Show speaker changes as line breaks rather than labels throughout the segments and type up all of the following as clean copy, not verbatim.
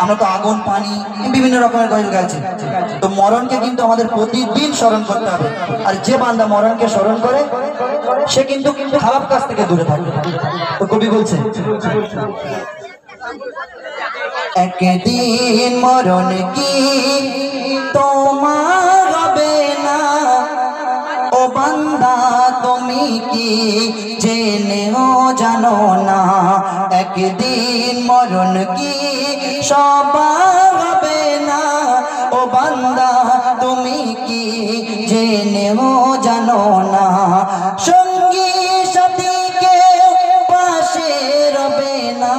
আমরা তো আগুন পানি বিভিন্ন রকমের গজল গাইছি। তো মরণকে কিন্তু আমাদের প্রতিদিন স্মরণ করতে হবে। আর যে বান্দা মরণকে স্মরণ করে সে কিন্তু খারাপ কাজ থেকে দূরে থাকে। তো কবি বলছে, একদিন মরণ কি তোমার হবে না, ও বান্দা তুমি কি জেনেও জানো না। একদিন মরণ কি সবার হবে না, ও বান্দা তুমি কি জেনেও জানো না। সঙ্গী সাথী কেউ পাশে রবে না,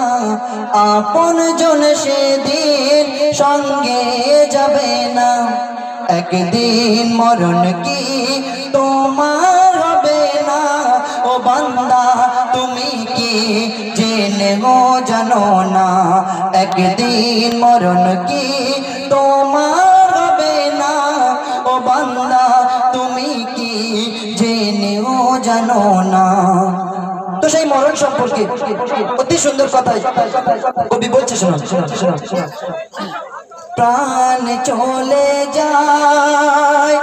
আপন জন সেদিন সঙ্গে যাবে না। একদিন মরণ কি তোমার হবে না, ও বান্দা তুমি কি জেনেও জানো না। একদিন মরণ কি তোমার হবে না, ও বান্দা তুমি কি জেনেও জানো না। তো সেই মরণ সম্পর্কে অতি সুন্দর কথা কবি বলছে, শোনো। প্রাণ চলে যায়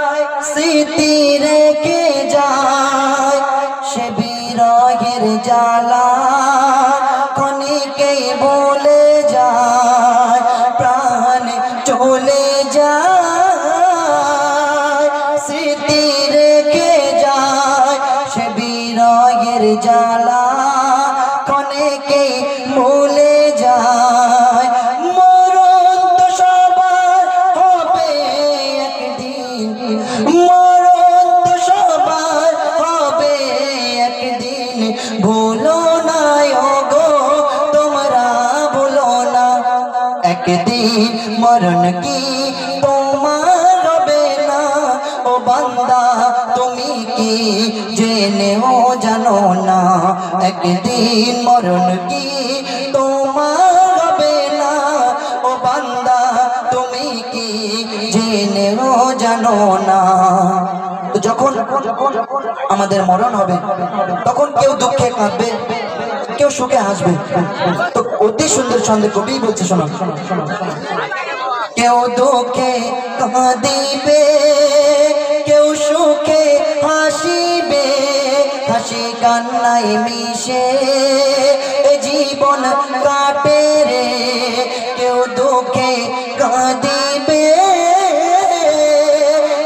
স্মৃতি রেখে যায়, সে বিরহের জ্বালা ক্ষণিকেই বলে যায়। প্রাণ চলে যায় স্মৃতি রেখে যায়, সে বিরহের জ্বালা ক্ষণিকেই ভুলে যায়। মরণ তো সবার হবে একদিন, মরণ তো সবার হবে একদিন। ভুলো না গো তোমরা ভুলো না, একদিন মরণ কি তোমার হবে না, ও বান্দা তুমি কি জেনেও জানো না। একদিন মরণ কি তোমার হবে না, ও বান্দা তুমি কি জেনেও জানো না। তো যখন আমাদের মরণ হবে তখন কেউ দুঃখে কাঁদবে, কেউ সুখে হাসবে। তো অতি সুন্দর ছন্দে কবি বলছে, শোনো। কেউ দুঃখে কাঁদিবে, কেউ সুখে হাসিবে, হাসি কান্নায় মিশে জীবন কাটে রে। কেউ দুঃখে কাঁদিবে,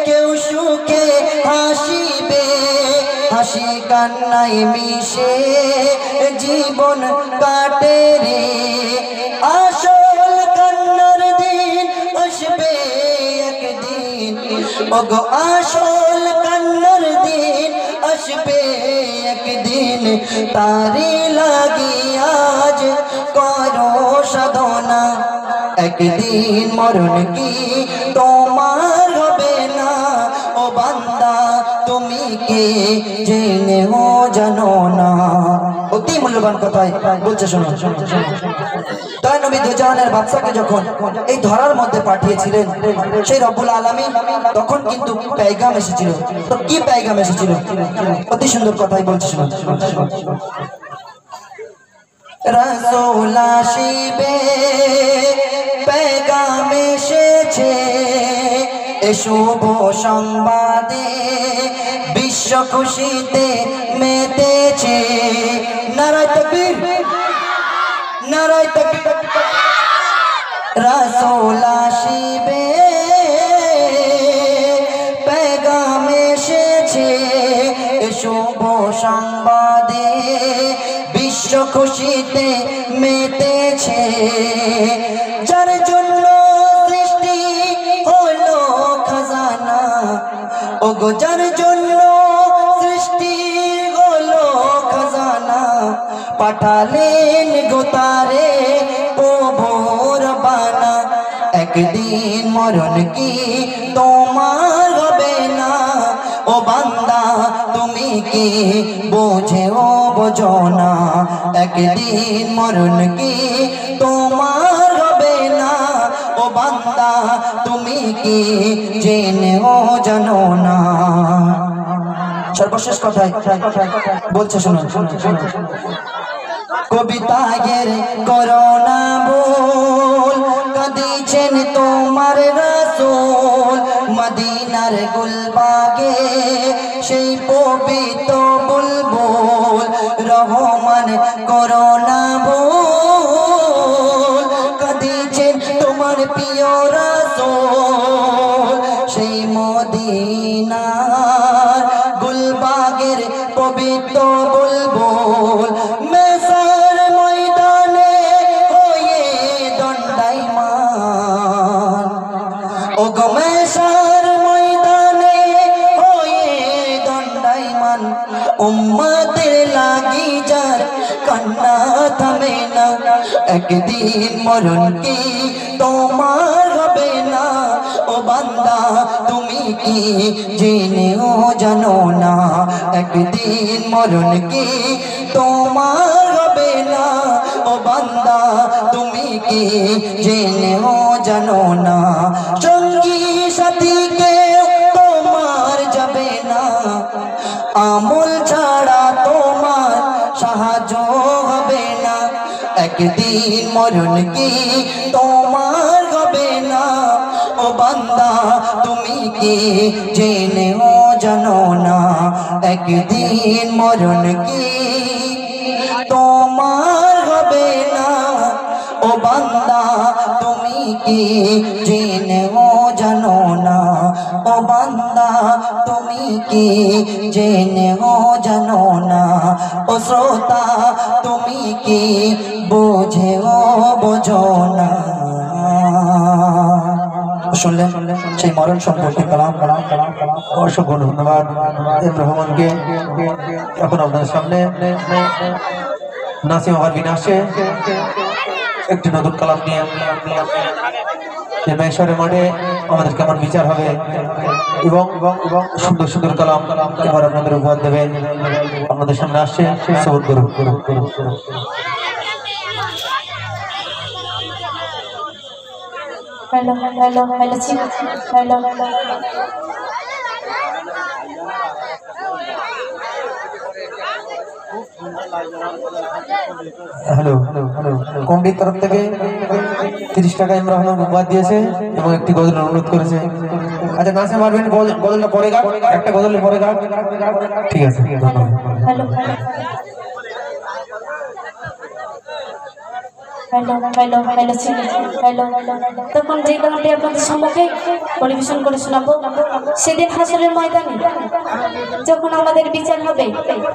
কেউ সুখে হাসিবে, হাসি কান্নায় মিশে জীবন কাটে রে। আসল কান্নার দিন আসবে একদিন, ওগো আসল কান্নার দিন আসবে একদিন। তারি লাগি আজ করো সাধনা, একদিন মরণ কি তোমার হবে না, ও বান্দা তুমি কি জেনেও জানো না। অতি মূল্যবান কথাই বলছে, শোনো। তাই নবী দুজাহানের বাদশাকে যখন এই ধরার মধ্যে পাঠিয়েছিলেন সেই রব্বুল আলামিন, তখন কিন্তু পেগাম এসেছিল। তো কি পেগাম এসেছিল? অতি সুন্দর কথাই বলছে, শোনো। রাসূল আসিবে পেগাম এসেছে, এ শুভ সংবাদে বিশ্ব খুশিতে মেতেছে। নারায়ে তাকবীর, নারায়ে তাকবীর। রাসূল আসিবে পেগাম এসেছে, এ শুভ সংবাদে বিশ্ব খুশিতে মেতেছে। যার জন্য সৃষ্টি হলো খাজানা, ওগো যার জন্য সৃষ্টি হলো খাজানা, পাঠালেন গোতারে প্রভুর বানা। একদিন মরণ কি তোমার হবে না, ও বান্দা তুমি কি বোঝেও বোঝো না। একদিন মরণ কি তোমার হবে না, ও বান্দা তুমি কি জেনেও জানো না। সর্বশেষ কথায় বলছে, শোনো। কবিতায়ের করোনা ভুল দিয়েছেন তোমার রাসূল মদিনার গুলবাগে সেই পবিত্র বুলবুল রহমান করোনা ভুল দিয়েছেন তোমার প্রিয় রাসূল সেই মদিনার গুলবাগের পবিত্র বুলবুল মেসার ময়দানে হয়ে দণ্ডায়মান ও গো মেসার ময়দানে হয়ে দণ্ডায়মান উম্মতের লাগি যার কান্না থামে না একদিন মরণ কি তোমার হবে না ও বান্দা তুমি কি জেনেও জানো না একদিন মরণ কি তোমার হবে না ও বান্দা তুমি কি জেনেও জানো না সঙ্গী সাথী কেউ তোমার যাবে না আমল ছাড়া তোমার সাহায্য হবে না একদিন মরণ কি তোমার হবে না ও বান্দা তুমি কি জেনেও জানো না একদিন মরণ কি তোমার হবে না ও বান্দা তুমি কি জেনেও জানো না ও বান্দা তুমি কি জেনেও জানো না ও শ্রোতা তুমি কি বোঝেও বোঝো না শুনলেন সেই মরণ সম্পর্কে কালাম অসংখ্য ধন্যবাদ রহমানকে এখন আপনাদের সামনে নাসিম আবার আসে একটি নতুন কালাম নিয়ে মেশরের মাঠে আমাদের কেমন বিচার হবে এবং সুন্দর সুন্দর কালাম এবার আপনাদের উপহার দেবেন আপনাদের সামনে আসছে সবুর করুন
hello hello hello hello
hello কমিটির তরফ থেকে 30 টাকা ইমরান উপহার দিয়েছে এবং একটি গজল অনুরোধ করেছে আচ্ছা নাচে মারবেন গজলটা পরে গান একটা গজল পরে গান ঠিক আছে ধন্যবাদ
hello hello hello hello hello তখন যে গানটি আপনাদের সম্মুখে পরিবেশন করে শোনাবো সেদিন হাসরের ময়দানে যখন আমাদের বিচার হবে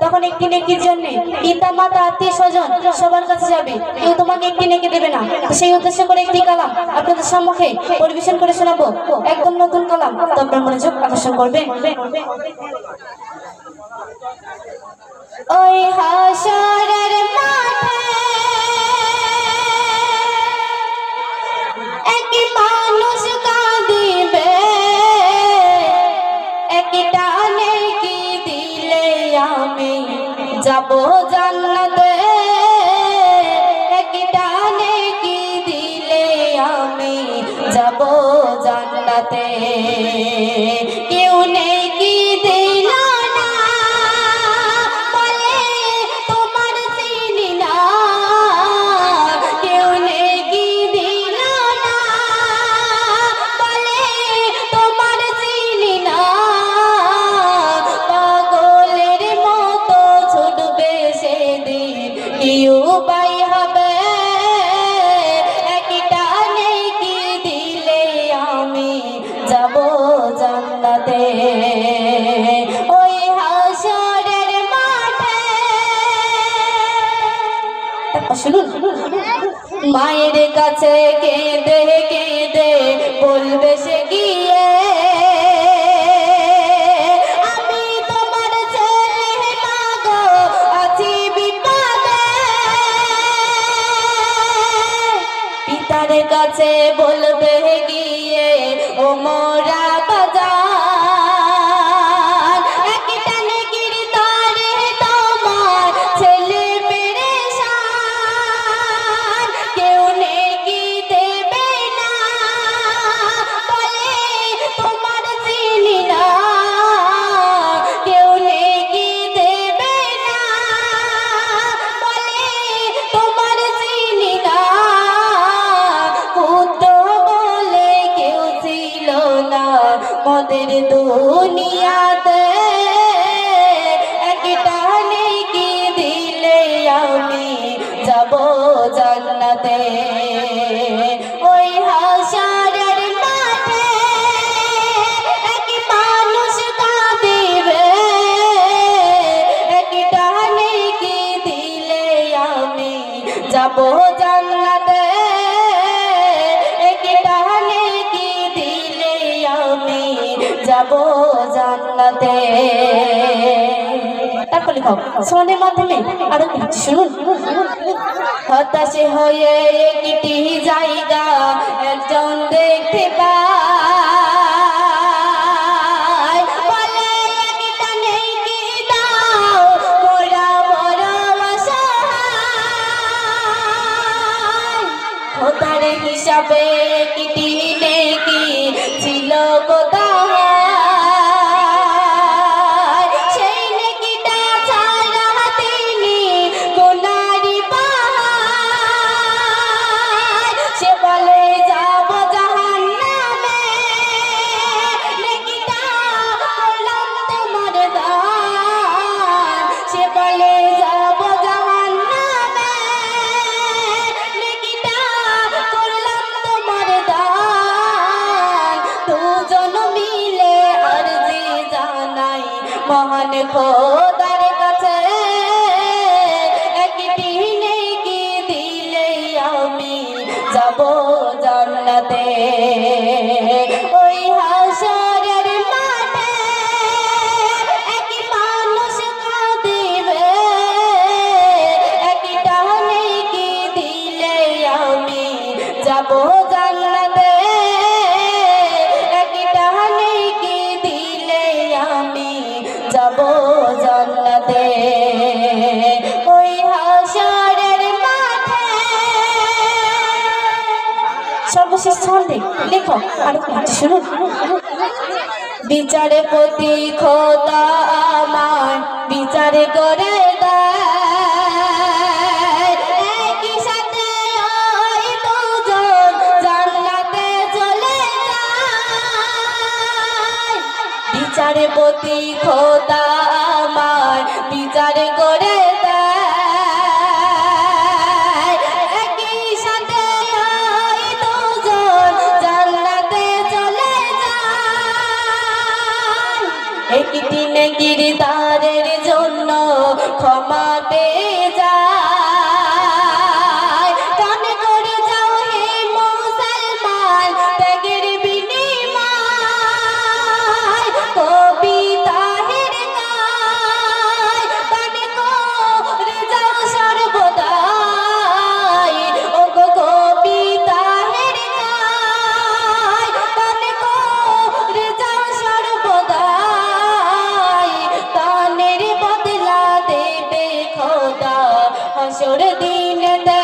তখন একটি নেকির জন্য পিতা মাতা আত্মীয় স্বজন সবার কাছে যাবে কেউ তোমাকে একটি নেকি দেবে না সেই উদ্দেশ্য করে একটি কালাম আপনাদের সম্মুখে পরিবেশন করে শোনাবো একদম নতুন কালাম তো আপনার মনোযোগ আকর্ষণ করবে ওই হাসরের মাঠে একই মানুষ কাঁদিবে একটা নেকি দিলে আমি যাব জান্নাতে একটা নেকি দিলে আমি যাব জান্নাতে কেউ নেকি দিল না বলে তোমার চিনি না কেউ নেকি দিল না বলে তোমার চিনি না পাগলের মতো ছুটবে সেদিন কি উপায় হবে একটা নেকি দিলে আমি যাব জান্নাতে ওই হাসরের মাঠে শুনুন মায়ের কাছে কেঁদে কেঁদে বলবে সে গিয়ে আমি তোমার ছেলে মাগো আছি বিপদে পিতার কাছে বলবে গিয়ে ও মোরা বাজার একটা নেকির তরে তোমার ছেলে পেরেশান কেউ নেকি দেবে না বলে তোমার চিনি না কেউ নেকি দেবে না বলে তোমার চিনি না পুত্র মোদের দুনিয়াতে একটা নেকি দিলে আমি যাব জান্নাতে। ওই হাশরের মাঠে এক মানুষ কাঁদিবে, একটা নেকি দিলে আমি যাব জান্নাতে। একটা নেকি দিলে আমি যাব জান্নাতে। তারপর লিখো সোনের মাধ্যমে আরো কিছু শুনুন। হতাশে হয়ে একটি জায়গা একজন দেখতে পায়, বলে একটা নেকি দাও মোরা বড় অসহায়। খোদার হিসাবে একটি নেকি ছিল কোথায়, সেই নেকিটা ছাড়া তিনি গুনারি পায়। সে বলে যাব জাহান্নামে, নেকিটা করলাম তোমার দান। সে বলে যাব জাহান্নামে, নেকিটা করলাম তোমার দান। দুজন মিলে আরজি জানাই মহান খোদার কাছে, একটি নেকি দিলে আমি যাব জান্নাতে। ওই হাশরের মাঠে এক মানুষ কাঁদিবে, একটা নেকি দিলে আমি যাব জান্নাতে। একটা নেকি দিলে আমি যাব জান্নাতে। ওই হাশরের মাঠে সর্বশেষ ছন্দে লেখো আর কিছু শুনুন। বিচারে প্রতি খোদা আমার বিচারে করে দেয়, একই সাথে ওই দুজন জান্নাতে চলে যায়। বিচারে প্রতি খোদা আমার বিচারে করে দেয়, একই সাথে ওই দুজন জান্নাতে চলে যায়। একটি নেকির দারের জন্য ক্ষমা পেয়ে যায়। কান করে যাও হে মুসলমান ত্যাগের বিনিময়, কবিতা হের গায় কান করে যাও সর্বদাই। ও গো কবিতা হের গায় কান করে যাও সর্বদাই। কানের বদলা দেবে খোদা হাসর দিনেতে,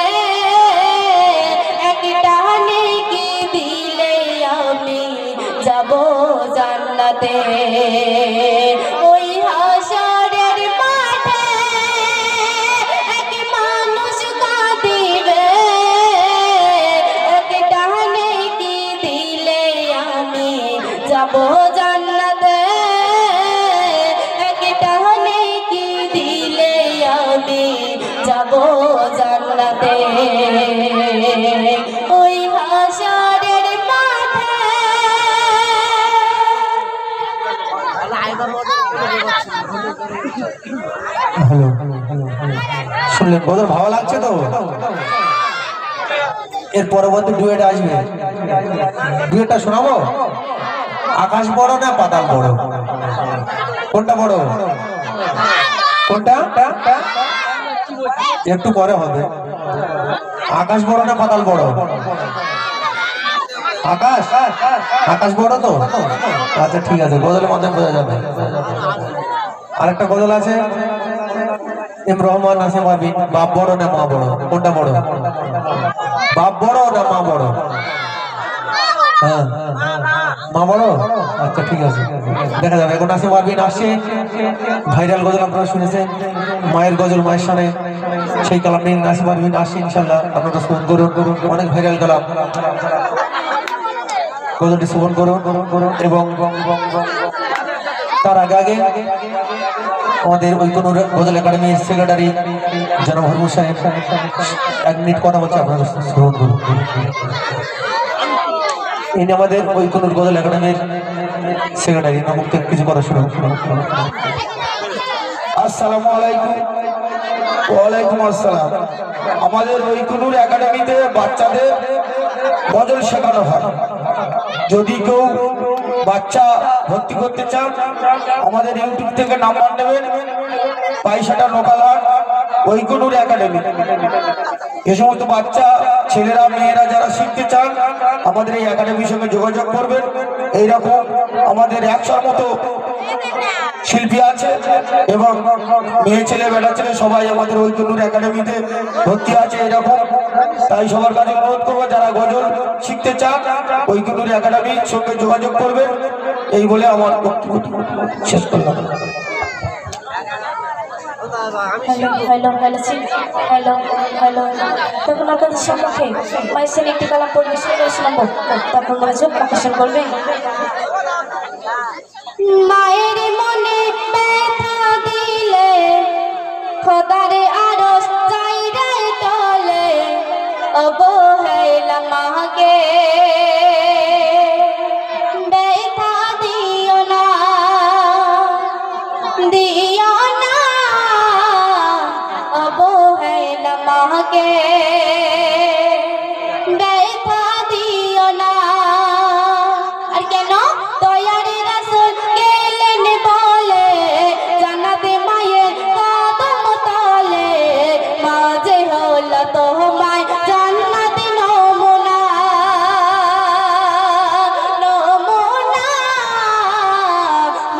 একটা নেকি দিলে আমি যাব জান্নাতে। ওই হাশরের মাঠে এক মানুষ কাঁদিবে, একটা নেকি দিলে আমি যাব জান্নাতে। একটা নেকি দিলে আমি যাব জান্নাতে। ওই হাশরের মাঠে
হ্যালো, শুনলেন বদর ভালো লাগছে তো? এর পরবর্তী ডুয়েট আসবে, ডুয়েটটা শোনাবো। আকাশ বড় না পাতাল বড়? কোনটা বড়? কোনটা? একটু পরে হবে। আকাশ বড় না পাতাল বড়? আকাশ, আকাশ বড় তো? আচ্ছা ঠিক আছে, গজলের মাধ্যমে বোঝা যাবে। আরেকটা গজল আছে, এম রহমান নাসিম আরবিন, বাপ বড় না মা বড়? কোনটা বড়? বাপ বড় না মা বড়? হ্যাঁ মা বড়। আচ্ছা ঠিক আছে, দেখা যাবে। এখন নাসিম আরবিন আসছে, ভাইরাল গজল আপনারা শুনেছেন, মায়ের গজল, মায়ের সামনে সেই কালাম নিয়ে নাসিম আরবিন আসছে, ইনশাল্লাহ আপনারা ফোন করুন, অনেক ভাইরাল কালাম।
গজলটি শ্রবণ করুন এবং তার আগে আমাদের ঐকনুর গজল একাডেমির সেক্রেটারি জনাব হরমুর সাহেব 1 মিনিট কথা বলছে, আপনারা শ্রবণ করুন। ইনি আমাদের ঐকনুর গজল একাডেমির সেক্রেটারি, মুক্ত কিছু কথা শুনুন।
আসসালামু আলাইকুম। ওয়ালাইকুম আসসালাম। আমাদের ঐকনুর একাডেমিতে বাচ্চাদের গজল শেখানো হয়। যদি কেউ বাচ্চা ভর্তি করতে চান আমাদের ইউটিউব থেকে নাম্বার নেবেন, পয়সাটা লোকাল হাট ঐকনুর একাডেমি। এ সমস্ত বাচ্চা ছেলেরা মেয়েরা যারা শিখতে চান আমাদের এই একাডেমির সঙ্গে যোগাযোগ করবেন। এইরকম আমাদের 100 মতো শিল্পী আছে এবং মেয়ে ছেলে বেটা ছেলে সবাই আমাদের ঐকনুর একাডেমিতে ভর্তি আছে এরকম। তাই সবার কাছে অনুরোধ করবো যারা গজল শিখতে চান ঐকনুর একাডেমির সঙ্গে যোগাযোগ করবেন। এই বলে আমার বক্তব্য শেষ করলাম।
তখন আপনাদের সম্মুখে মাইসের একটি কালাম পরিবেশন করে শোনাবো, তারপর মনোযোগ আকর্ষণ করবে। মায়ের মনে ব্যথা দিলে খোদারে আরশ চাইরে টলে অবহেলা মাকে ব্যথা দিও না, দিও না অবহেলা মাকে ব্যথা দিও না। আর কেন দয়ার রাসূল গেলেন বলে জান্নাতে মায়ের কদম তলে, মাঝে হলো তোমায় জান্নাতে নমুনা, নমুনা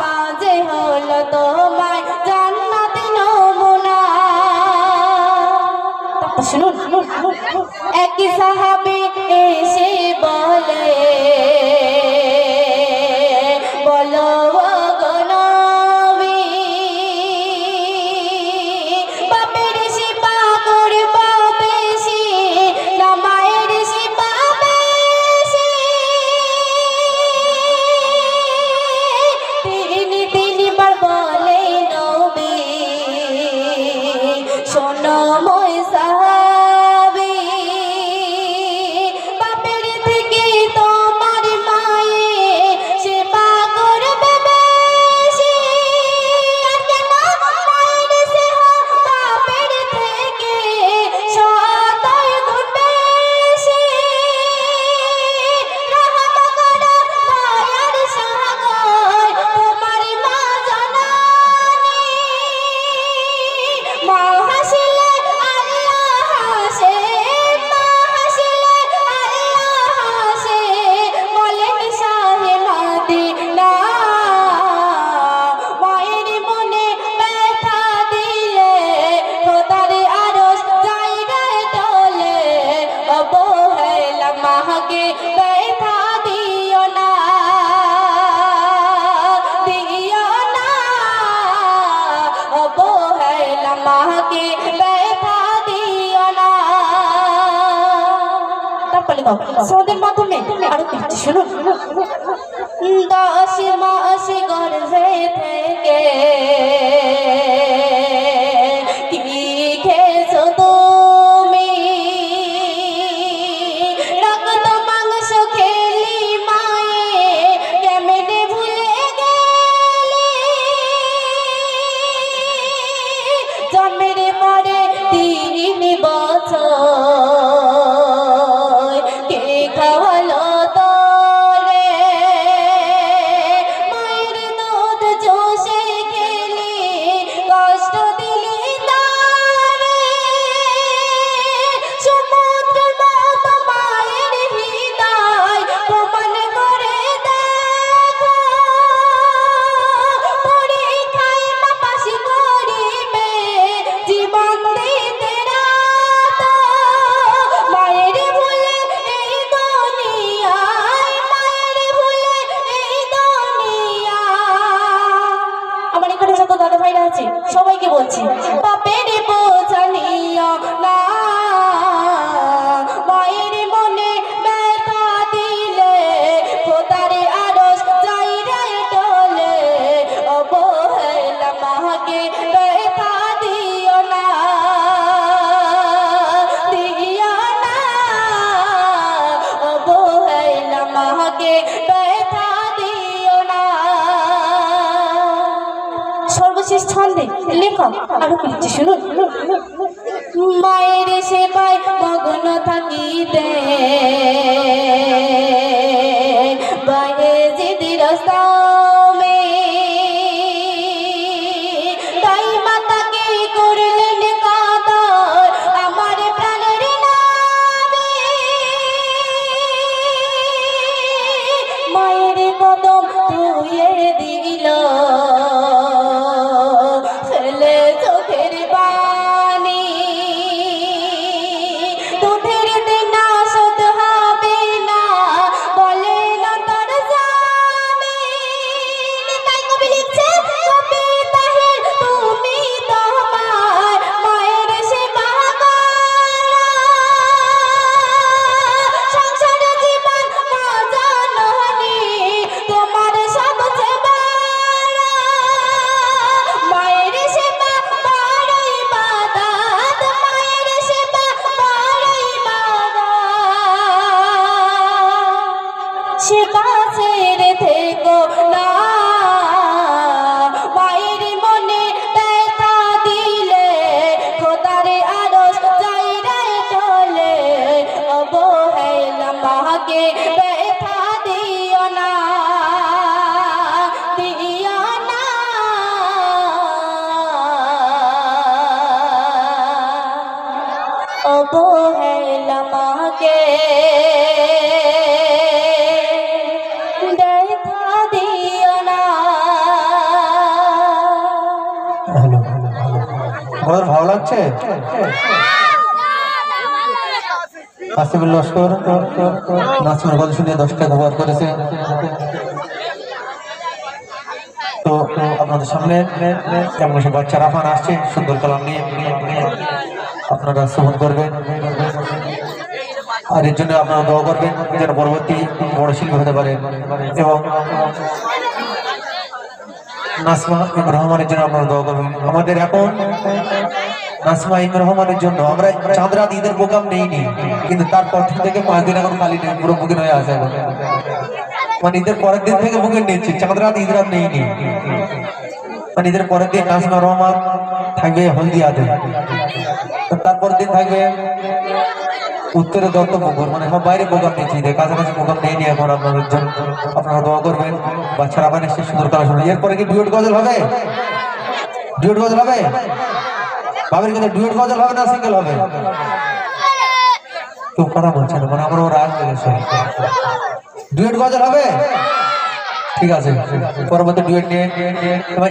মাঝে হলো তোমায় জান্নাতে নমুনা। শুনুন, এক সাহাবী এসে বলে বলো গো নবী, বাপের সেবা করব বেশি না মায়ের সেবা বেশি? তিনবার বলে নবী, শোনো মই সাহাবী, বাপের থেকে তোমার মায়ে সেবা করবে বেশি। আর কেন মায়ের সেবা বাপের থেকে 100 গুণ বেশি। রহম করো দয়ার সাগর তোমার মা জানানি, মা হাসিলে আল্লাহ হাসে, মা হাসিলে আল্লাহ হাসে, বলেন শাহে মদিনা। মায়ের মনে ব্যথা দিলে খোদার আরশ চাইরে টলে অবহেলা মাকে ব্যথা দিও না, দিও না অবহেলা মাকে ব্যথা দিও না। তারপরে সৌদের মাধ্যমে আরো কিছু শুনুন। 10 মাস গর্ভে থেকে কি খেয়েছো তুমি, রক্ত মাংস খেলি মায়ে কেমনে ভুলে গেলি? জন্মের পরে 3 বছর কে খাওয়ালো তোরে, মায়ের দুধ চষে খেলি কষ্ট দিলি তারে। সমুদ্রের মতো মায়ের হৃদয় প্রমাণ করে দেখো, পরীক্ষায় না পাশ করিবে জীবন দিতে রাত। মায়ের ভুলে এই দুনিয়ায়, মায়ের ভুলে এই দুনিয়ায়। আমার এখানে যত দাদা ভাইরা আছে সবাইকে বলছি, বাপের বোঝা নিও না, মায়ের মনে ব্যথা দিলে সর্বশেষ ছন্দে লেখক আরো লিখছে, শুনুন। মায়ের সেবায় মগ্ন থাকিতে বাইরে যেতে রাস্তামে তাই মাতাকে করলেন কাতর আমার প্রাণের নামে। মায়ের কদম ধুয়ে দিল ফেলে চোখের পানি, দুধের দেনা শোধ হবে না বলে না তার স্বামী। তাই কবি লিখছে, কবি তাহের তুমি তোমার মায়ের সেবা করো, সংসার জীবন মজা নহনি তোমার সবচেয়ে বড়। মায়ের সেবা বড় ইবাদত, মায়ের সেবা বড় ইবাদত। সেবা ছেড়ে থেকো না, মায়ের মনে ব্যথা দিলে খোদারে আরশ যাইরে চলে। অবহেলা মাকে ব্যথা দিও না, দিও না। অবহেলা মাকে ব্যথা দিও না।
আমাদের ভালো লাগছে? আসিফুল লস্কর নাসিমের কথা শুনে 10 টাকা ব্যবহার করেছে। তো আপনাদের সামনে কেমন সব বাচ্চা রাফান আসছে সুন্দর কালাম নিয়ে, আপনারা শ্রবণ করবেন আর এর জন্য আপনারা দোয়া করবেন যেন পরবর্তী বড় শিল্পী হতে পারে। এবং নাসমা ইম রহমানের জন্য আপনারা দোয়া করবেন। আমাদের এখন নাসমা ইম রহমানের জন্য আমরা চাঁদ রাত ঈদের প্রোগ্রাম নেইনি, কিন্তু তারপর থেকে 5 দিন এখন খালি নেই, পুরো বুকিং হয়ে আছে এখন। মানে ঈদের পরের দিন থেকে বুকিং নিচ্ছি, চাঁদ রাত ঈদ রাত নেইনি। মানে ঈদের পরের দিন নাসমা রহমান থাকবে হলদিয়াতে, তারপর দিন থাকবে উত্তরে দত্তপুকুর, মানে সব বাইরে প্রোগ্রাম নিয়েছি, কাছাকাছি প্রোগ্রাম নেইনি এখন। আপনাদের জন্য আপনারা দোয়া করবেন, বাচ্চারা মানে সে সুন্দর কাজ শুনে। এরপরে কি ডুয়েট গজল হবে? ডুয়েট গজল হবে? ভাবেন কিন্তু ডুয়েট গজল হবে না সিঙ্গেল হবে? কেউ কথা বলছে না, মানে আমারও রাগ হয়ে গেছে। ডুয়েট গজল হবে? ঠিক আছে, পরবর্তী ডুয়েট নিয়ে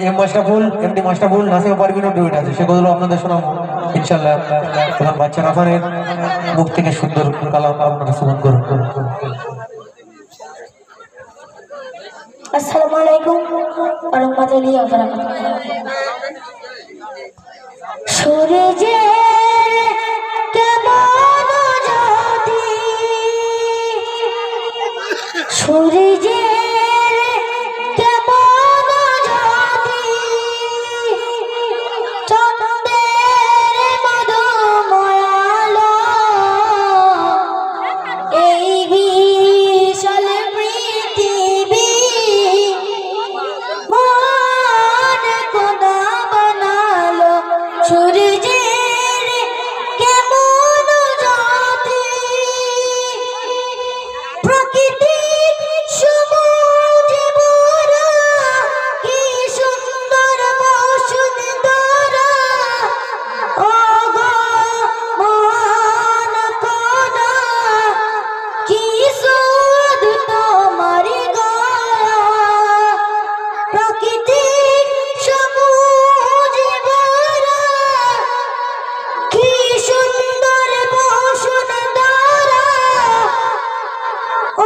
এম মাস্টারফুল, এমডি মাস্টারফুল, নাসিমা পারভিনও ডুয়েট আছে, সেগুলো আপনাদের শোনাবো ইনশাল্লাহ। তখন বাচ্চা রাফানের মুখ থেকে সুন্দর কালাম আপনারা শ্রবণ করুন।
আসসালামু আলাইকুম ওয়া রাহমাতুল্লাহি ওয়া বারাকাতুহু। সূর্যে কেমন জ্যোতি, সূর্যে কেমন জ্যোতি, চন্দ্রের মধুময় আলো, এই বিশাল পৃথিবী মন খোদা বানালো। সূর্যের কেমন জ্যোতি, প্রকৃতি সবুজে ভরা, কি সুন্দর বসুন্ধরা। ওগো মহান খোদা, কি সুদ তোমারি গয়া। প্রকৃতি সবুজে ভরা, কি সুন্দর বসুন্ধরা।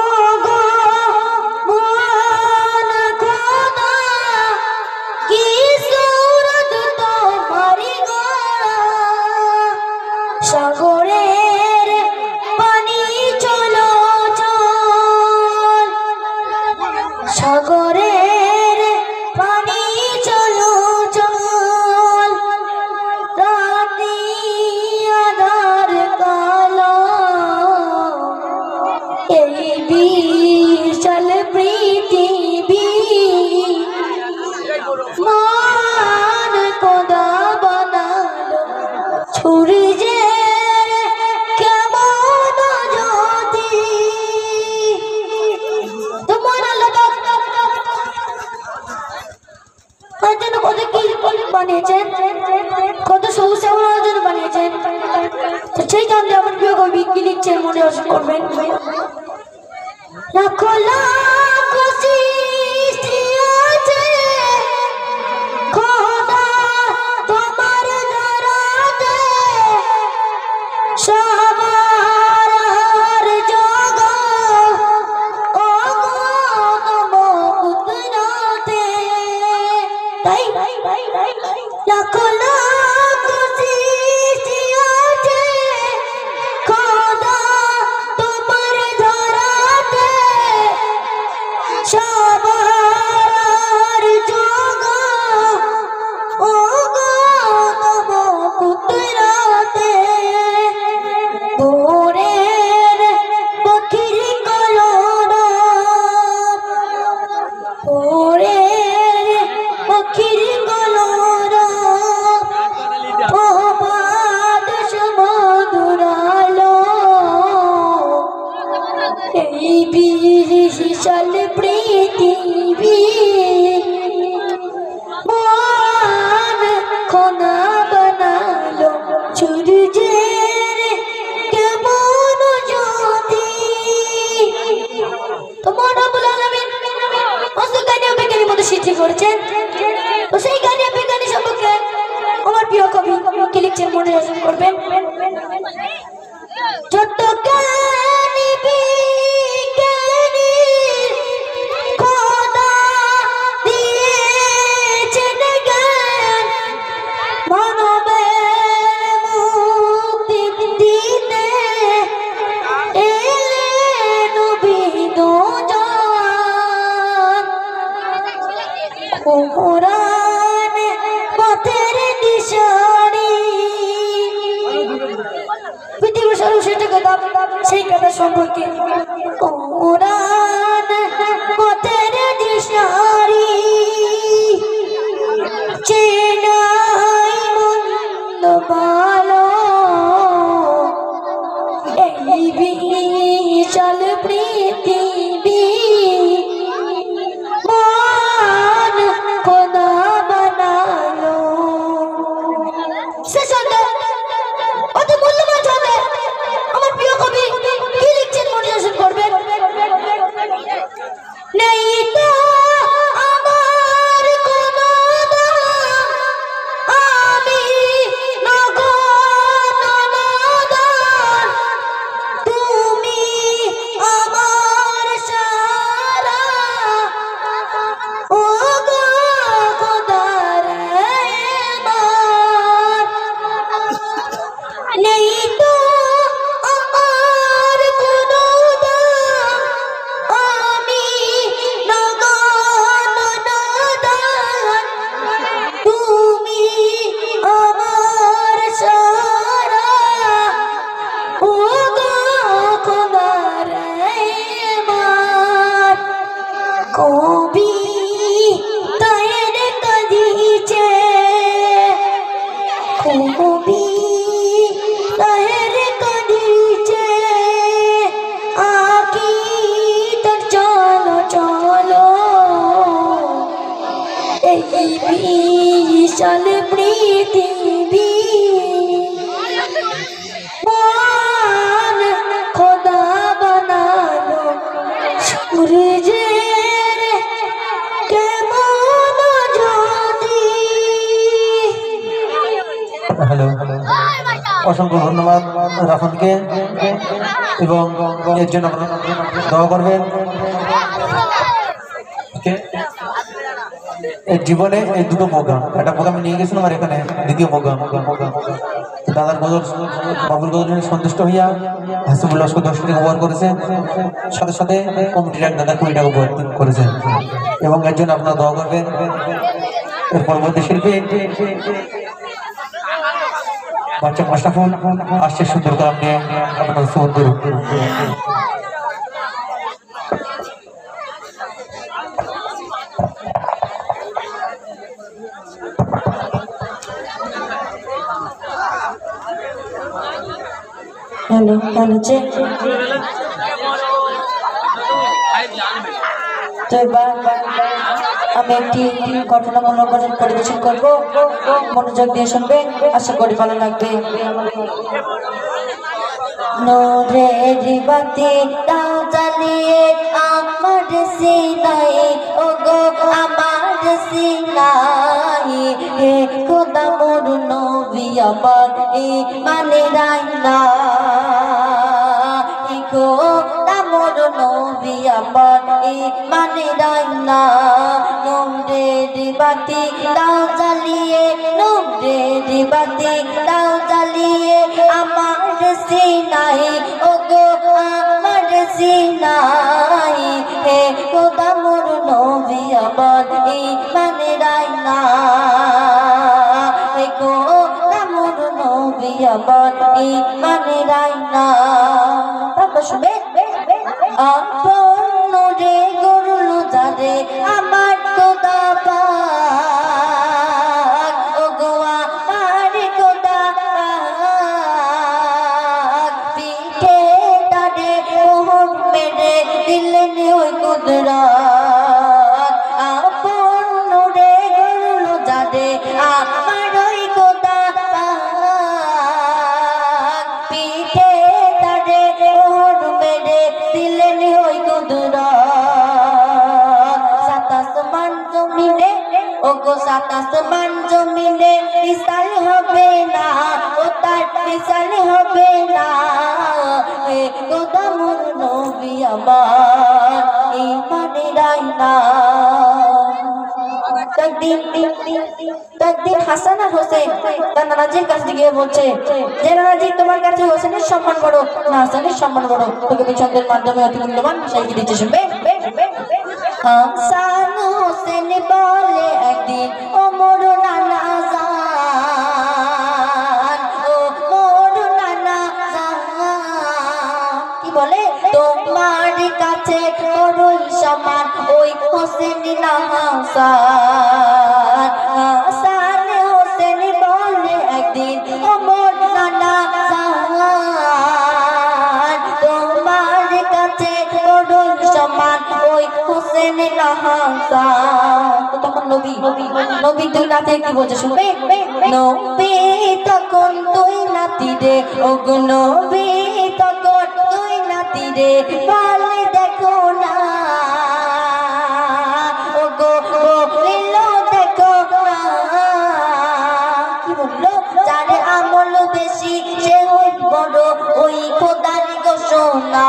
ওগো মহান খোদা, কি সুরত তোমারি গয়া। সাগরের পানি চলো চল, সাগরের পানি চলো চল, রাতি আধার কালো, এই বিশাল পৃথিবী মন বানিয়েছেন, কত সমস্যা ওনার জন্য বানিয়েছেন। তো সেই গানটা আমার প্রিয় কবি কি লিখছেন মনে করবেন। লাখো লাখ সৃষ্টি আছে খোদা তোমার দরদে, সবার জগৎ ও গো কুদরতে। তাই লাখো লাখ সৃষ্টি আছে খোদা তোমার ধরাতে, সবার জগৎ ও গো কুদরতে। ভোরের পাখির কলরব, ভোরের পাখির কলরব, প্রভাত সমুদ্র আলো, এই বিশাল পৃথিবী মহান খোদা বানালো। সূর্যের কেমন জ্যোতি, তো মহান রব্বুল আলামিন অনেক গানে বিজ্ঞানীর মধ্যে সৃষ্টি করেছেন। তো সেই গানে বিজ্ঞানী সম্পর্কে আমার প্রিয় কবি কি লিখছেন মনে করবেন। ছোট্ট জ্ঞানী বিজ্ঞানী খোদা দিয়েছেন জ্ঞান, মানবের মুক্তি দিতে এলেন নবী দুজন। কোরআন পথের দিশারি, পৃথিবীর সর্বশ্রেষ্ঠ কথা সেই কথা সম্পর্কে। কোরআন পথের দিশারি, চেনাই মন্দ ভালো, এই বিশাল পৃথিবী মহান খোদা বানালো। শেষ হতে অতি মূল্যবান ছন্দে আমার প্রিয় কবি কি লিখছেন মনে করবেন। নেই তো আমার কোনো দাম, আমি নগদান, তুমি আমার সারা, ও গো খোদার মান। নেই তো আমার কোনো দাম, আমি নগদান, তুমি আমার সারা, ও গো খোদার মান। কবি তায়ের কাঁদিছে, কবি তায়ের কাঁদিছে, আকি তোর চলো চলো, এই বিশাল পৃথিবী মহান খোদা বানালো। সূর্যের কেমন জ্যোতি।
হ্যালো, অসংখ্য ধন্যবাদ রাফানকে, এবং এর জন্য আপনারা দোয়া করবেন। এর জীবনে এই দুটো প্রোগ্রাম, একটা প্রোগ্রাম নিয়ে গেছিলাম আর এখানে দ্বিতীয় প্রোগ্রাম। দাদার বাবুল গজল সন্তুষ্ট হইয়া হাসিবুল লস্কর 10 টাকা উপহার করেছে, সাথে সাথে কমিটির এক দাদা 20 টাকা উপহার করেছেন, এবং এর জন্য আপনারা দোয়া করবেন। এর পরবর্তী শিল্পী বাচ্চা মাস্টাফুল আসছে সুন্দর কালাম নিয়ে আপনার সুন্দর।
Hello hello check. তো এবার আমি একটি ঘটনামূলক গজল পরিবেশন করব, মনোযোগ দিয়ে শুনবেন, আশা করি ভালো লাগবে। নূরের বাতি দাও জ্বালিয়ে আমার সিনাই, ওগো আমার সিনাই, হে খোদা মোর নবী আমার মানে রাইনা, হে খোদা মোর নবী আমার মানে রাইনা। নূরের বাতি দাও জ্বালিয়ে, নূরের বাতি দাও জ্বালিয়ে আমার সিনাই, ওগো আমার সিনাই, হে খোদা মোর নবী আমার মানে রাইনা, হে খোদা মোর নবী আমার মানে রাইনা। শুনবে আপন নূরে গরুলো যারে আমার খোদা পাক, ওগো আমার খোদা পাক, পিঠে তারে মোহর মেরে দিলেন ওই কুদরত। আপন নূরে গরুলো যারে আমার ওই খোদা পাক, পিঠে তারে মোহর মেরে দিলেন ওই কুদরত। সাত আসমান জমিনে, ওগো সাত আসমান জমিনে মিসাল হবে না, ও তার মিসাল হবে না, হে খোদা মোর নবী আমার ইমানে রাইনা। একদিন হাসান আর হোসেন তার নানাজির কাছে গিয়ে বলছে যে নানাজি তোমার কাছে হোসেনের সম্মান বড় না হাসানের সম্মান বড়, তোকে বিছন্দের মাধ্যমে অতি মূল্যবান বিষয় কি দিচ্ছে শুনবে। হাসান হোসেন বলে একদিন ও মোর নানা জান, ও মোর নানা জান, কি বলে তোমার কাছে বড়ই সমান ওই হোসেন না হাসান। হাসান হোসেন বলে একদিন ও মোর নানা জান, তোমার কাছে বড়ই সমান ওই হোসেন না হাসান। তখন নবী নবী তুই নাতে কি বলছে শুনবে। নবী তখন তুই নাতি রে, ওগো নবী তখন তুই নাতি রে, পালে দেখো না, ওগো বলিল দেখো না, কি বললো যারে আমল বেশি সে ওই বড় ওই খোদার ঘোষণা,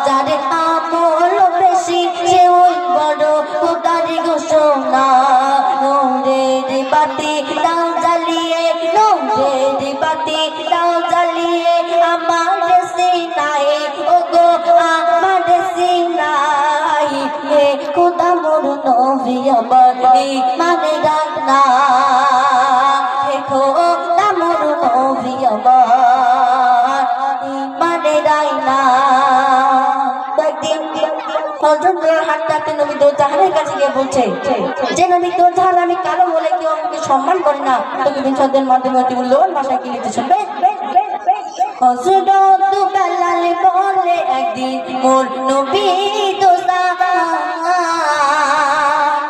যারে আমল বেশি সে ওই বড় খোদার ঘোষণা। নূরের বাতি দাও জ্বালিয়ে, নূরের বাতি দাও জ্বালিয়ে আমার সিনাই, ওগো আমার সিনাই, হে খোদা মোর নবী আমার মানে রাইনা, হে খোদা মোর নবী আমার মানে রাইনা। একদিন হযরতের হাঁটতে নবী দোজাহানের কাছে গিয়ে বলছে যে নবী দোজাহান আমি কালো বলে কেউ আমাকে সম্মান করে না, তোকে বিছন্দের মাধ্যমে অতি মূল্যবান ভাষায় কি লিখতে শুনবে। হযরত বেলাল বলে একদিন মোর নবী দোজাহান,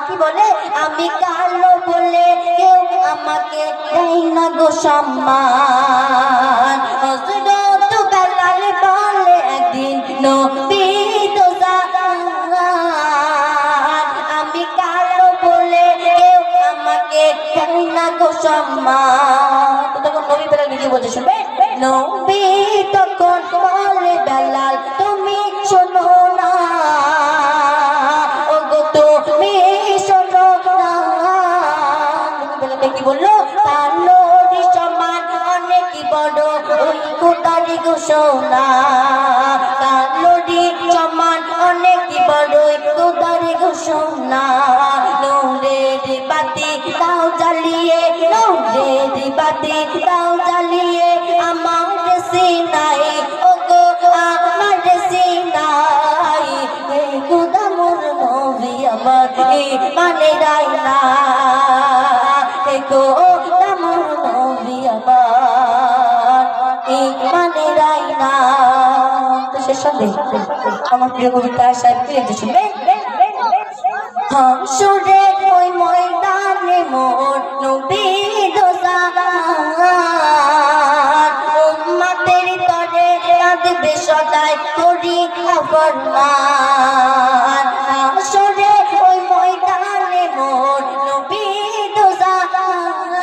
কি বলে আমি কালো বলে কেউ আমাকে দেয় না গো সম্মান। হযরত বেলাল বলে একদিন নবী দোজাহান, আমি কালো বলে কেউ আমাকে দেয় না গো সম্মান। তখন নবী বেলাল কি বলছে শুনবে। নবী তখন বলে বেলাল তুমি শোনো না, ওগো তুমি শোনো না, বেলাল কি বললো কালোর সমান অনেক বড় ওই খোদার ঘোষণা, কালোর সমান অনেক বড় ওই খোদার ঘোষণা। নূরের বাতি দাও জ্বালিয়ে, নূরের বাতি দাও জ্বালিয়ে আমার সিনাই, ওগো আমার সিনাই, হে খোদা মোর নবী আমার মানে রাইনা, হে খোদা মোর নবী আমার মানে রাইনা। তো শেষ সন্দেহ আমার প্রিয় কবিতা সাহেব কি লিখতে শুনবে। হাসরে ওই ময়দানে মোর নবী দোজাহান উম্মতের তরে কাঁদবে সদাই করি ফরমান হাসরে ওই ময়দানে মোর নবী দোজাহান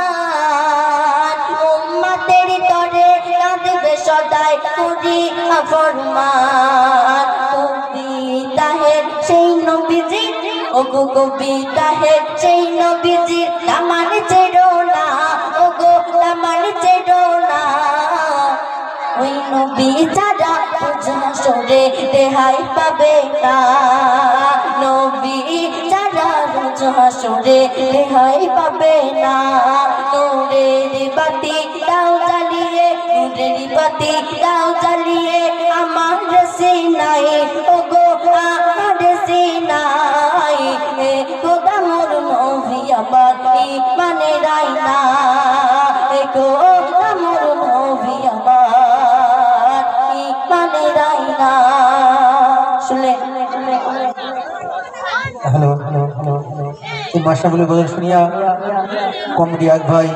উম্মতের তরে কাঁদবে সদাই করি ফরমান কবিতাহের সেই নবীজি ওগো কবিতাহের সেই নবীজি দামান ছেড়ো না ওগো দামান ছেড়ো না ওই নবী যারা হাসরে রেহাই পাবে না নবী যারা হাসরে রেহাই পাবে না নূরের বাতি দাও জ্বালিয়ে নূরের বাতি দাও জ্বালিয়ে আমার সিনাই ওগো আমার সিনাই খোদা মোর নবী আমার ইমানের আয়না খোদা মোর নবী আমার ইমানের আয়না শুনলে
হ্যালো এই মাস্টারগুলি গজল শুনিয়া কমিটি এক ভাই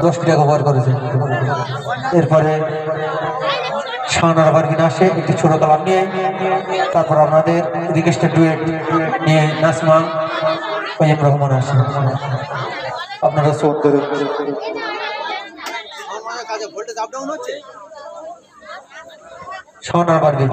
10 টাকা কভার করেছে। এরপরে শাহানার বার্গিন আসে একটি ছোট কালাম নিয়ে, তারপর আপনাদের রিকোয়েস্টেড ডুয়েট নিয়ে নাসমা ফাহিম রহমান আসে। আপনারা শোন করুন। শাহানার বার্গিন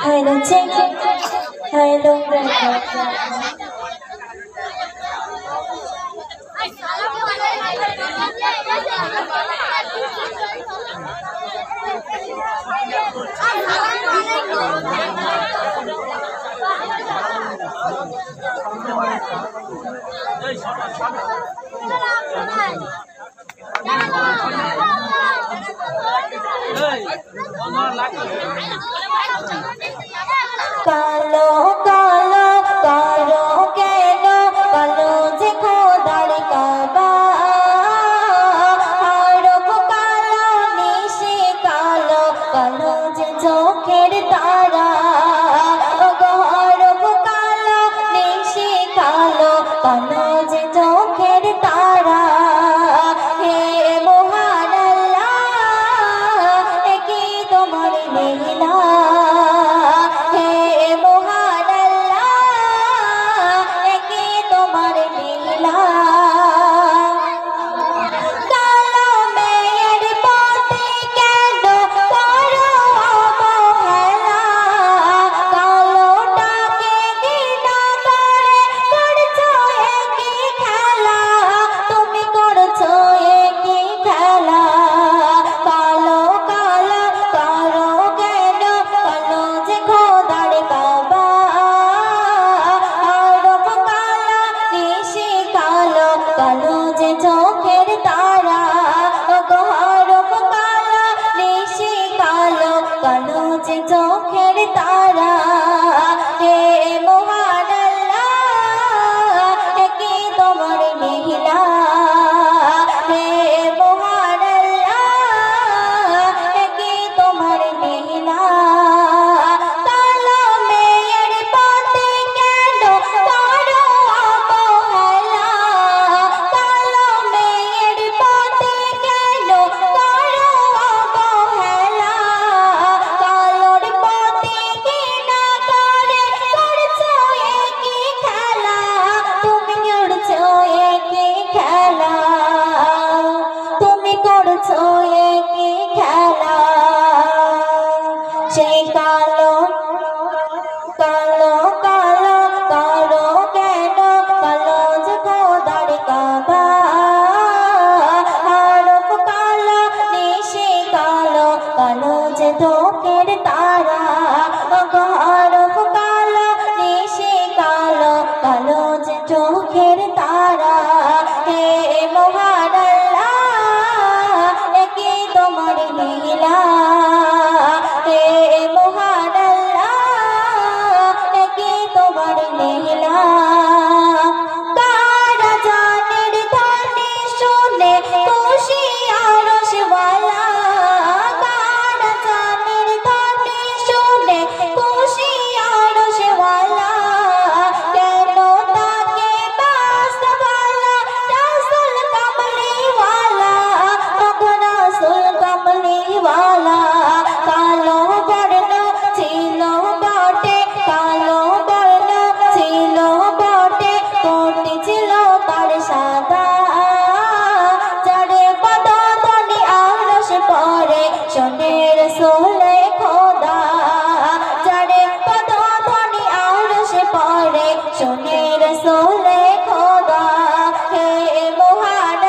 hello check hello কালো কালো কালো কেন কালো যে খোদার কাবা আরব কালো নিশি কালো কালো যে চোখের তারা আরব কালো নিশি কালো কালো যে চোখের তারা হে মহান আল্লাহ কি তোমার লীলা চোখের তারা হে মহান আল্লাহ কি তোমার লীলা হে মহান আল্লাহ কি তোমার লীলা কালো মেয়ের পথে কেন করো অবহেলা কালো মেয়ের পথে কেন করো অবহেলা সেই কালো কালো কালো কালো কেন কালো যে খোদার কাবা আরব কালো নিশি কালো কালো যে চোখের তারা আরব কালো নিশি কালো কালো যে চোখের তারা হে মহান আল্লাহ কি তোমার লীলা হে মহান আল্লাহ কি তোমার লীলা রসুলে খোদা হে মহান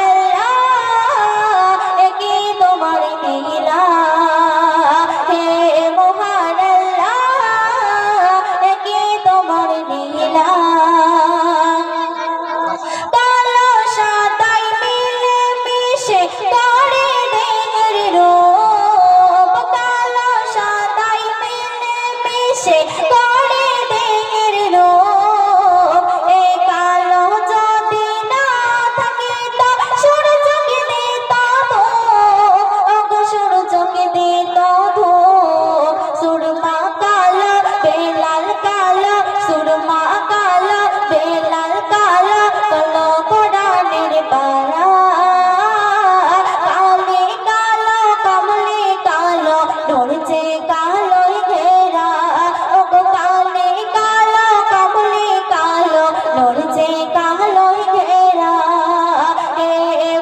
আল্লাহ কি তোমার লীলা হে মহান আল্লাহ কি তোমার লীলা কালো সাদাই মিলে মিশে করে দেহের রূপ কালো সাদাই মিলে মিশে করে দেহের রূপ এই কালো যদি না থাকে তো সূর্যকে দিত ধূপ সূর্যকে দিত ধূপ সুরমা কালো বেলাল কালো সুরমা কালো বেলাল কালো কালো কোরআনের পারা কালে কালো কমলে কালো ধরছে কালোই ঘেরা ওগো কালে কালো কমলে কালো ধরছে কালোই ঘেরা হে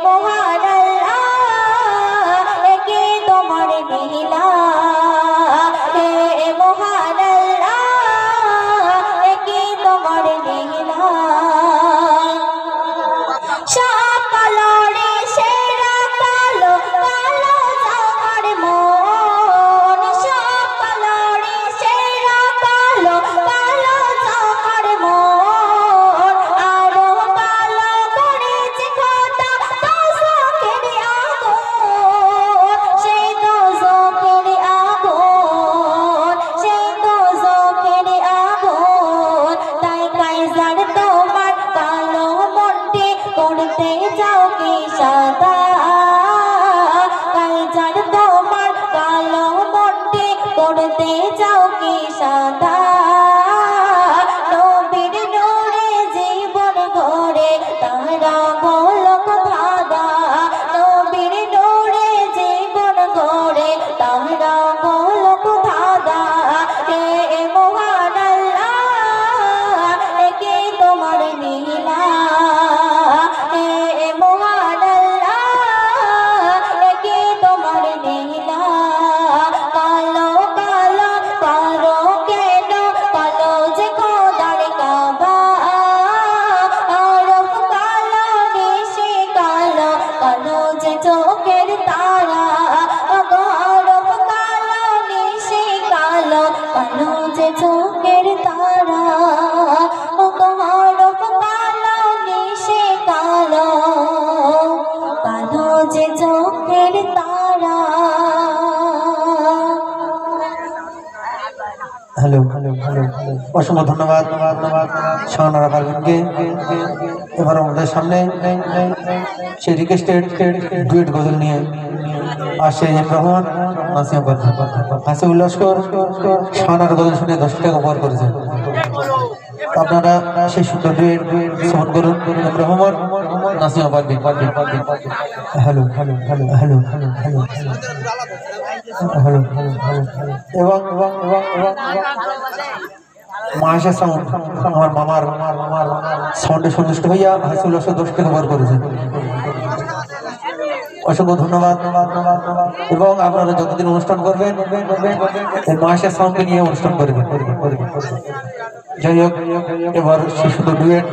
মহান আল্লাহ কে তোমার লীলা হে মহান আল্লাহ কে তোমার লীলা সকালরে সেরা কালো কালো যার মন সকালরে সেরা কালো কালো যার মন আরো কালো করেছে খোদা দোজখের আগুন সেই দোজখের আগুন সেই দোজখের আগুন তাই কায়জার তোমার কালো মনটি করতে যাও কি সাদা কায়জার তোমার কালো মনটি করতে যাও কি সাদা নবীর নূরে জীবন গড়ে তারা গোলক ধাঁধা নবীর নূরে জীবন গড়ে তারা গোলক ধাঁধা হে মহান আল্লাহ কে তোমার লীলা হে মহান আল্লাহ কে তোমার লীলা কালো কালো কালো কেন কালো যে খোদার কাবা আরব কালো নিশি কালো কালো যে চোখের তারা আরব কালো নিশি কালো কালো যে চোখের তারা আরব কালো নিশি কালো কালো যে চোখের তারা
হ্যালো অসংখ্য ধন্যবাদ শাহনারা পারভিনকে। এবার আমাদের সামনে সেই রিকোয়েস্টেড ডুয়েট গজল নিয়ে আসে রহমান নাসিম হাসিবুল লস্কর শাহনারা গজল শুনে 10 টাকা উপহার করেছে। আপনারা সেই সুন্দর ডুয়েট শ্রবণ করুন। Rahman Nasim Parveen. Hello hello hello hello hello hello hello এবং মাসে সাউন্ড আমার মামার সাউন্ডে সন্তুষ্ট হইয়া হাসিল 10 টাকা বার করেছেন। অসংখ্য ধন্যবাদ। এবং আপনারা যতদিন অনুষ্ঠান করবেন এই মাসে সাউন্ডকে নিয়ে অনুষ্ঠান করবেন। যাই হোক এবার সে শুধু ডুয়েট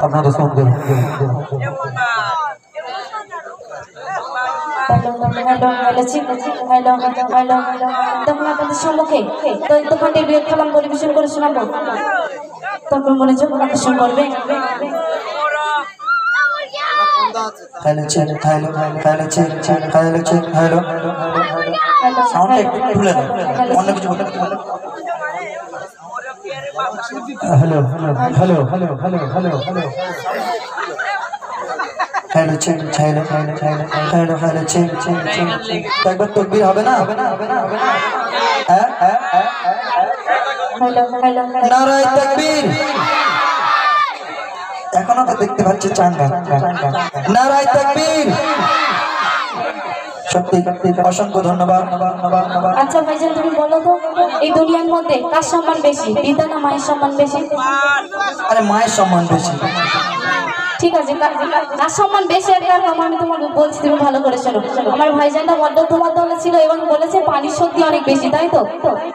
আপনারা সাউন্ড করবেন।
তখন আপনাদের সম্মুখে দৈত্যকাণ্ডের বিয়ের খেলাম পরিবেশন করে শোনাবো। তখন মনোযোগ আকর্ষণ করবে।
সাউন্ডটা একটু তুলে দাও, অন্য কিছু বলতে
hello hello hello hello hello hello hello
hello check hello hello hello check একবার তকবীর হবে না? হ্যাঁ নারায়ে তাকবীর। এখনো তো দেখতে পাচ্ছি চাঙ্গা। নারায়ে তাকবীর। সত্যি অসংখ্য ধন্যবাদ।
আচ্ছা ভাইজান তুমি বলো তো এই দুনিয়ার মধ্যে কার সম্মান বেশি, পিতা না মায়ের সম্মান বেশি?
আরে মায়ের সম্মান বেশি।
ঠিক আছে, কার সম্মান বেশি আর কার কম আমি তোমাকে বলছি, তুমি ভালো করে শোনো। আমার ভাইজানটা বড্ড তোমার দলে ছিল এবং বলেছে পানির শক্তি অনেক বেশি, তাই তো?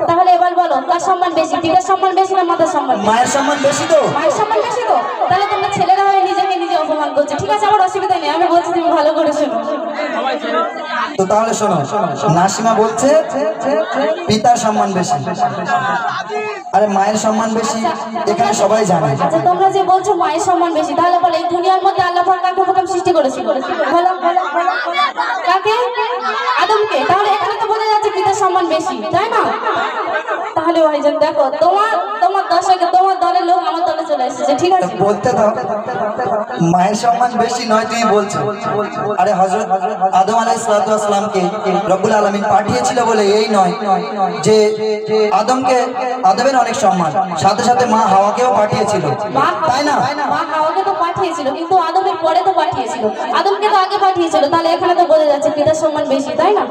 তাহলে এবার বলো কার সম্মান বেশি, পিতার সম্মান বেশি না মাতার সম্মান?
মায়ের সম্মান বেশি তো।
মায়ের সম্মান বেশি তো। তাহলে তোমরা ছেলেরা হয়ে নিজেকে নিজে অপমান করছো। ঠিক আছে, আমার অসুবিধা নেই, আমি বলছি তুমি ভালো করে শোনো।
তো তাহলে শোনো, নাসিমা বলছে পিতার সম্মান বেশি, আরে মায়ের সম্মান বেশি এখানে সবাই জানে।
আচ্ছা, তোমরা যে বলছো মায়ের সম্মান বেশি, তাহলে বলো এই দুনিয়ার মধ্যে আল্লাহ পাক কাকে প্রথম সৃষ্টি করেছিল? বলো কাকে? আদমকে। তাহলে এখানে তো বোঝা যাচ্ছে পিতার সম্মান বেশি, তাই না? তাহলে ভাইজান দেখো, তোমার দশকে তোমার দলের লোক আমার দলে চলে এসেছে, ঠিক আছে?
বলতে দাও, মায়ের সম্মান বেশি নয় তুমি বলছো। আরে হযরত আদম আলাইহিস সালামকে রব্বুল আলামিন পাঠিয়েছিল বলে এই নয় যে আদমের অনেক সম্মান, সাথে সাথে মা হাওয়াকেও পাঠিয়েছিল, তাই না?
মা হাওয়াকে তো পাঠিয়েছিল, কিন্তু আদমের পরে তো পাঠিয়েছিল, আদমকে তো আগে পাঠিয়েছিল। তাহলে এখানে তো বোঝা যাচ্ছে পিতার সম্মান বেশি, তাই না?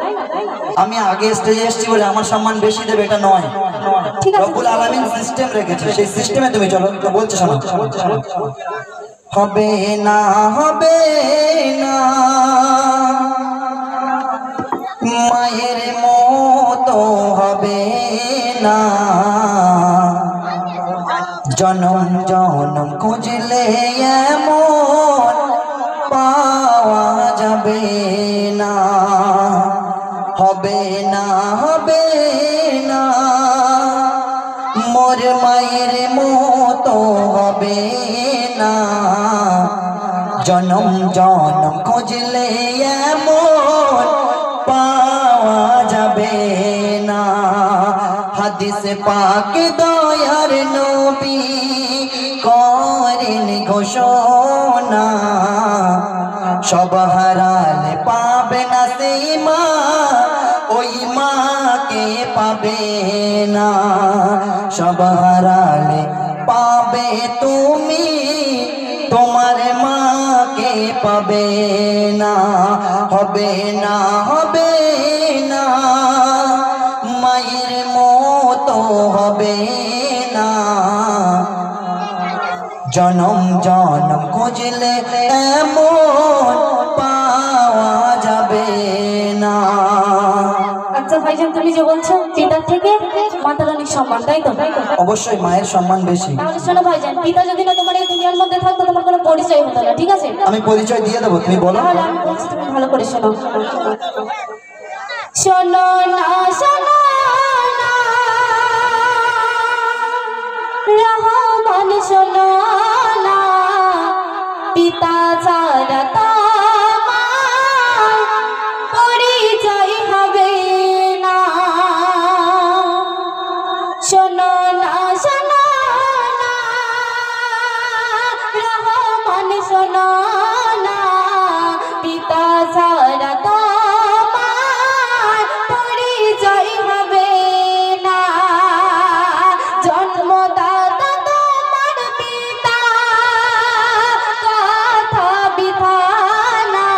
আমি আগে স্টেজে এসেছি বলে আমার সম্মান বেশি দেবে এটা নয়।
ঠিক আছে,
রব্বুল আলামিন সিস্টেম রেখেছে, সেই সিস্টেমে তুমি চলো। তো বলছো শোনো, হবে না মায়ের মতো হবে না, জনম জনম খুঁজলে এমন পাওয়া যাবে না। হবে না মোর মায়ের মতো হবে না, জনম জনম খুঁজলে এমন পাওয়া যাবে না। হাদিস পাক দয়ার নবী করেন ঘোষণা, সব হারালে পাবে না সেই মা, ওই মাকে পাবে না। সব হারালে পাবে তুমি, তোমার মাকে পাবে না। হবে না মায়ের মতো হবে না, জনম জনম খুঁজলে এমন পাওয়া যাবে না।
আচ্ছা ভাইজান, তুমি যে বলছো পিতার থেকে মাতার অনেক সম্মান, তাই তো?
অবশ্যই মায়ের সম্মান বেশি।
তাহলে শোনো ভাইজান, পিতা যদি না তোমার এই দুনিয়ার মধ্যে থাকতো, তোমার কোনো পরিচয় হতো না, ঠিক আছে?
আমি পরিচয় দিয়ে দেবো, তুমি বলো।
তাহলে আমি বলছি, তুমি ভালো করে শোনো। শোনো না রহমান, শোনো না, পিতা ছাড়া তোমার পরিচয় হবে না। শোনো না রহমান, শোনো না, পিতা ছাড়া তোমার পরিচয় হবে না। জন্মদাতা তোমার পিতা, কথা বিধানা,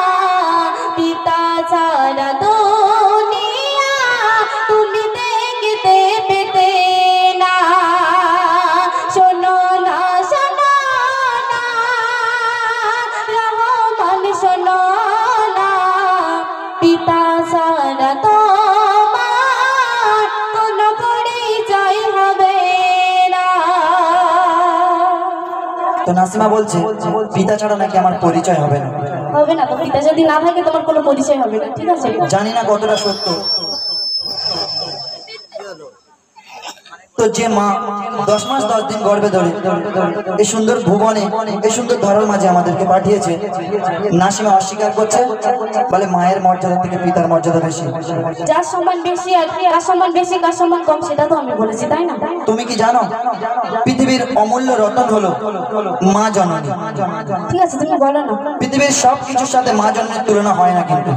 পিতা ছাড়া দুনিয়া তুমি দেখতে পেতে না। শোনো না রহমান, শোনো না, পিতা ছাড়া তোমার কোনো পরিচয় হবে না।
তো নাসিমা বলছে পিতা ছাড়া নাকি আমার পরিচয় হবে না।
হবে না তো, পিতা যদি না থাকে তোমার কোনো পরিচয় হবে না, ঠিক আছে?
জানি না কতটা সত্য। তো যে মা 10 মাস 10 দিন গর্ভে ধরে এই সুন্দর ভুবনে, এই সুন্দর ধরার মাঝে আমাদেরকে পাঠিয়েছে, নাসিমা অস্বীকার করছে, বলে মায়ের মর্যাদা থেকে পিতার মর্যাদা বেশি।
যার সম্মান বেশি আর কার সম্মান বেশি কার সম্মান কম সেটা তো আমি বলেছি, তাই না?
তুমি কি জানো পৃথিবীর অমূল্য রতন হলো মা জননী।
ঠিক আছে, তুমি বলো না।
পৃথিবীর সব কিছুর সাথে মা জননীর তুলনা হয় না কিন্তু।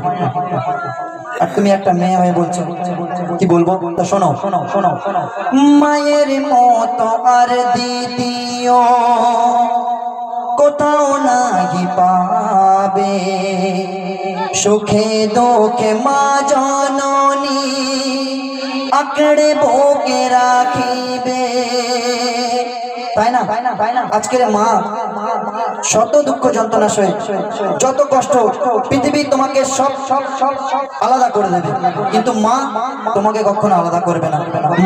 আর তুমি একটা মেয়ে হয়ে বলছো, কি বলবো? তো শোনো, মায়ের মতো আর দ্বিতীয় কোথাও নাহি পাবে, সুখে দুঃখে মা জননী আঁকড়ে বুকে রাখিবে। তাই না? আজকের মা শত দুঃখ যন্ত্রণা সয়ে যত কষ্ট পৃথিবী তোমাকে সব আলাদা করে দেবে, কিন্তু মা তোমাকে কখনো আলাদা করবে না।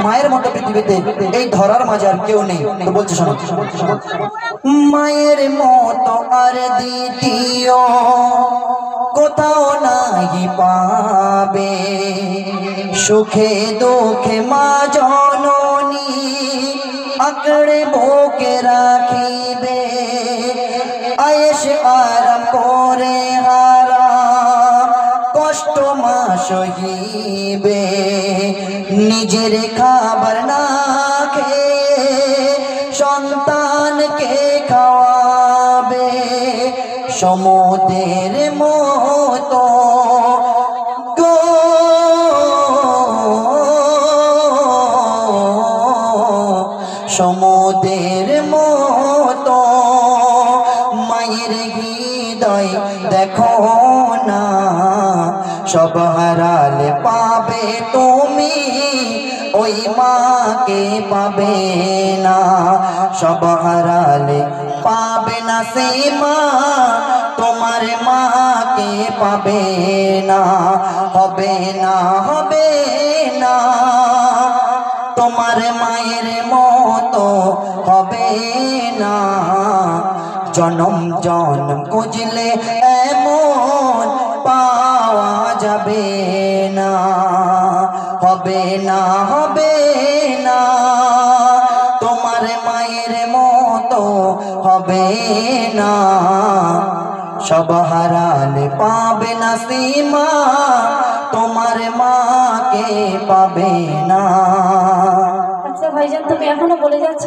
মায়ের মতো পৃথিবীতে এই ধরার মাঝে আর কেউ নেই। তো বলছে শোনো, মায়ের মতো আর দ্বিতীয় কোথাও নাই পাবে, সুখে দুঃখে মা জননী আঁকড়ে বুকে রাখিবে, আয়েশ আরাম করে হারাম কষ্ট মা সহিবে, নিজের খাবার না খেয়ে সন্তানকে খাওয়াবে, সমুদ্রের মতো গো সমুদ্রের মতো মায়ের হৃদয় দেখো না, সব হারালে পাবে তুমি ওই মাকে পাবে না, সব হারালে পাবে না সেই মা তোমার মাকে পাবে না, হবে না হবে না তোমার মায়ের মতো হবে না, জনম জনম খুঁজলে এমন পাওয়া যাবে না, হবে না হবে না তোমার মায়ের মতো হবে না, সব হারালে পাবে না সীমা তোমার মাকে পাবে না।
আচ্ছা ভাইজান, তুমি এখনো বলে যাচ্ছ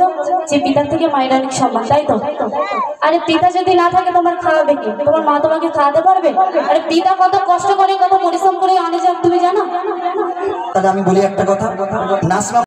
যে পিতার থেকে মায়ের অনেক সম্মান, তাই তো? আরে পিতা যদি না থাকে তোমার খাওয়াবে কি? তোমার মা তোমাকে খাওয়াতে পারবে? আরে পিতা কত কষ্ট করে কত পরিশ্রম করে আনে যান তুমি জানো?
তাহলে আমি বলি একটা কথা, নাসমা